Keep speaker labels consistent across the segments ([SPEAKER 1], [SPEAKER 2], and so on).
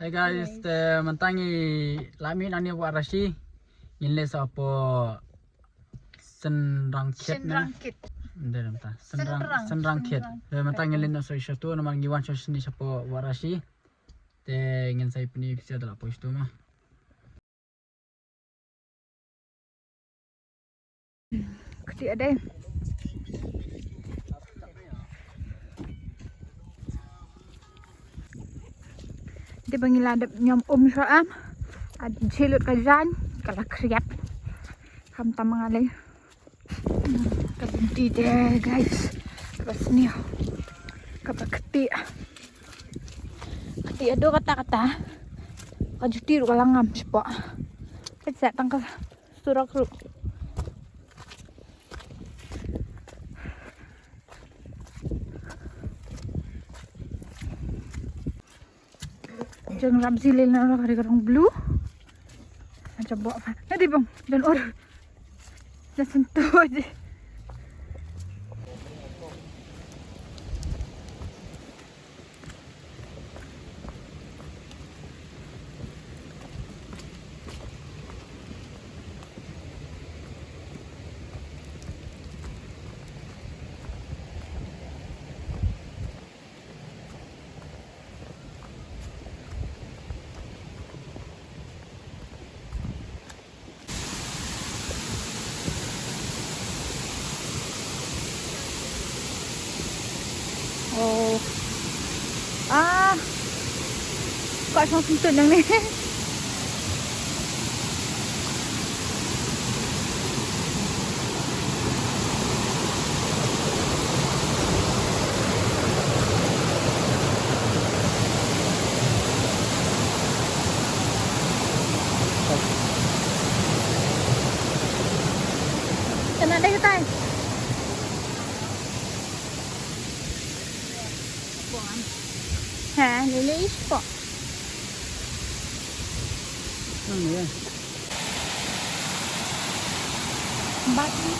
[SPEAKER 1] Hey guys, mentangi lami nani buat rasi. Ini apa synrang khit na. Ndem ta. Synrang khit. Mentangi lino so satu nama ngiwan so sini siapa buat rasi. Te ingin saya puni bisa dalam post tu mah.
[SPEAKER 2] Kecil ada. Dia panggil ada nyom soam. Ada silut kajan, kalau kriap. Ham tamang alai. Kabinti deh guys. Terus ni. Kapag keti. Keti ada kata-kata. Kajuti ru kalangam siapa. Kita tangkap surak ru. Jangan ramsi lelak orang kari karang blue. Macam buat apa? Nanti bang, dan orang dah sentuh aje. Oh, kok sama sentuh yang ni? Kena deh kita. Ha, lele ispok.
[SPEAKER 1] Ni.
[SPEAKER 2] Batu.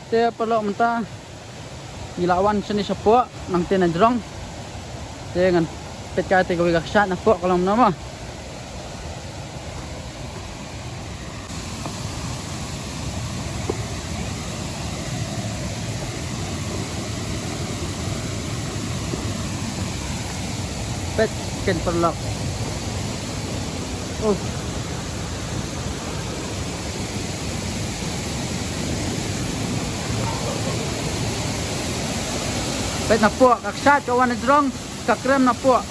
[SPEAKER 1] Te pelok mentah ilawan sini sepuk nang tenan jerong. Te ngan pet ka te ko kshaid na pok kalau nama. Pet ken pelok. Oh. Pet na puak, kshaid kawan na jerong, kakrem na puak.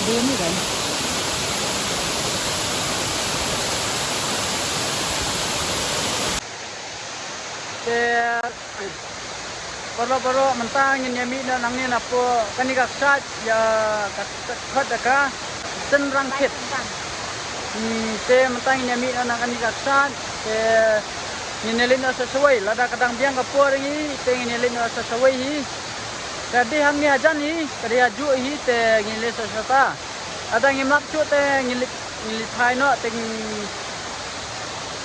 [SPEAKER 1] Dia ni kan. Baru mentang ini mi na nang ni na po kanika kshaid ya khit ka synrang khit. Te mentang ini mi na kanika kshaid te nilin na sesuai lada kadang biang ka po ringi te nilin na sesuai hi. Kadi hang ni ajan hi, kadi aju hi te ngile sesata. Ada ngimlak cu te ngilit thai no te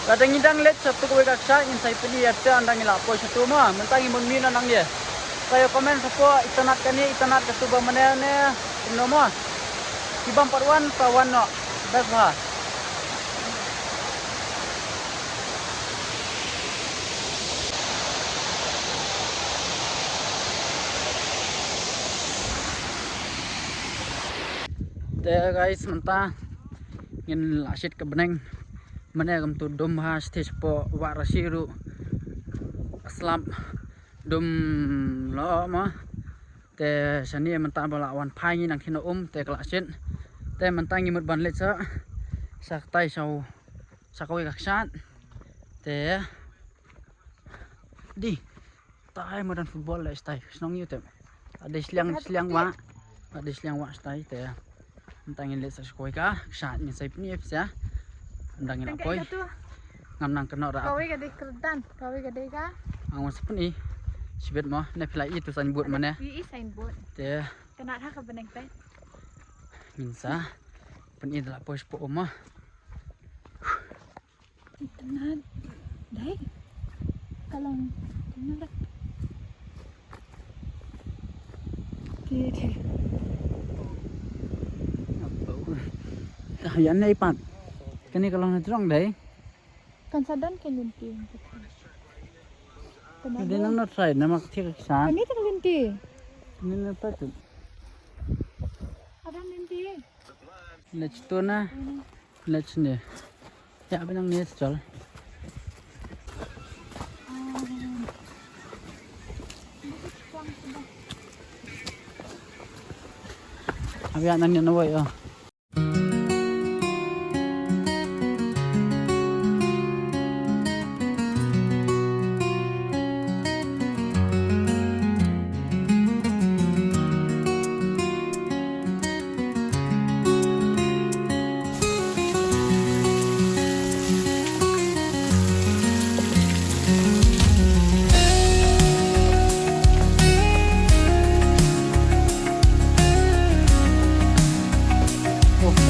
[SPEAKER 1] Kadang idang let satu kue kaksa ingin saya pilih ada andang ilapo satu mah mentang imun mina nang dia. Saya komen sepo itynnad kani itynnad ketuba mana ne nomor. Ibang parwan pawan no besha. There guys mentah ingin lasit ke beneng mana gam tu dom ha stage po wa rasiru aslam dom lo ma te sani mentah bala wan phai ni nang thino te klasit te mentah ngimut ban let sa sak tai sau sakoi kaksan te di tai modern football le stai snong yu te ada silang wa stai te mentangin let sa sakoi ka shat ni sai pni ya andangin apoi ngam nang kena ra
[SPEAKER 2] Kawai gade kerdan, kawai gade ka?
[SPEAKER 1] ang sepeni sibet mo ne pla itu san buat mana
[SPEAKER 2] Yi sain bot.
[SPEAKER 1] te
[SPEAKER 2] Kena ha ka beneng pe.
[SPEAKER 1] minsa peni dala pos po ma
[SPEAKER 2] Itynnad. Dai. Kalong itynnad. Ti.
[SPEAKER 1] yan nei pat kani kalau na trong dai
[SPEAKER 2] Kan sadan kan linti.
[SPEAKER 1] Hindi nang na-try na makikita sa
[SPEAKER 2] Kani tak linti.
[SPEAKER 1] Hindi na pa ito.
[SPEAKER 2] Ada linti.
[SPEAKER 1] Let's to na. Let's na. Ya, abang niya sa chal. Abang nang niya naway oh.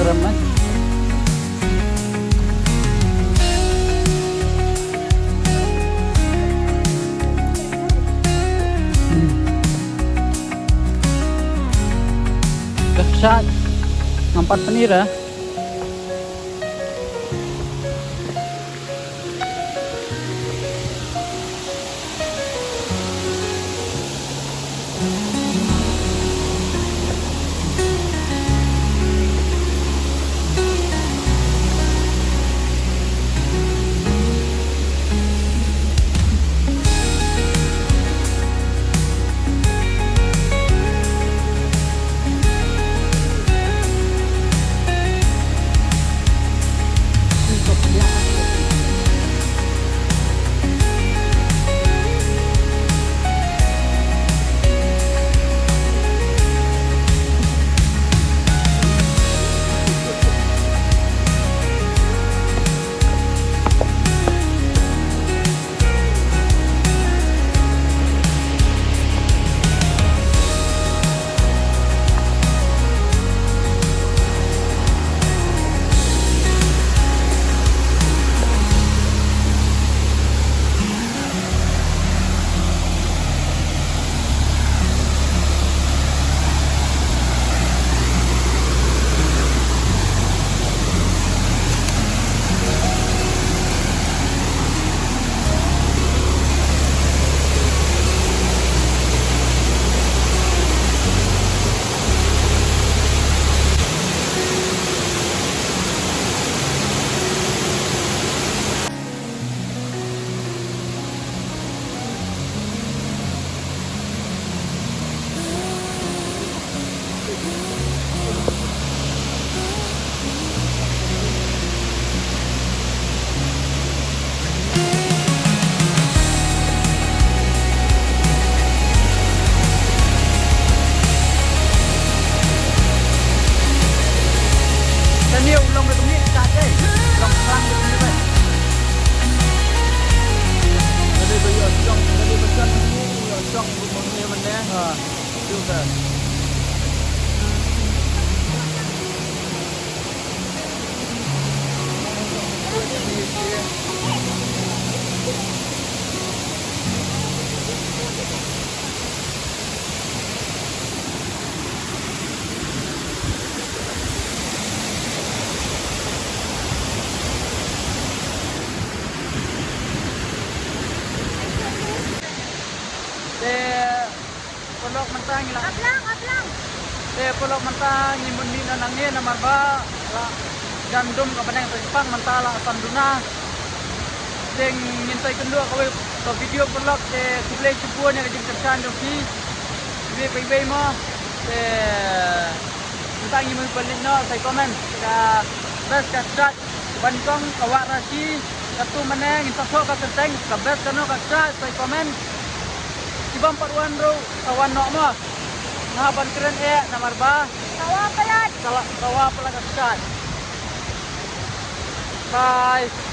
[SPEAKER 1] Keren mas. Kshaid ngumpat penira. polok mentang ila.
[SPEAKER 2] Ablang.
[SPEAKER 1] Polok mentang nyimun mina nangin na marba la gandum ka banang sa Jepang mentala sanduna. Deng ngintay kendua kawai to video polok kublay cubuan yang jing kerjaan doki. Bay mo mentang nyimun balik no saya komen ka best ka start bankong kawak rasi katu meneng intasok ka tenteng ka best kano ka start saya komen. Ibang paruan ro kawan nok mo. Nahaban keren namar ba. Kawa pelat ka start. Bye.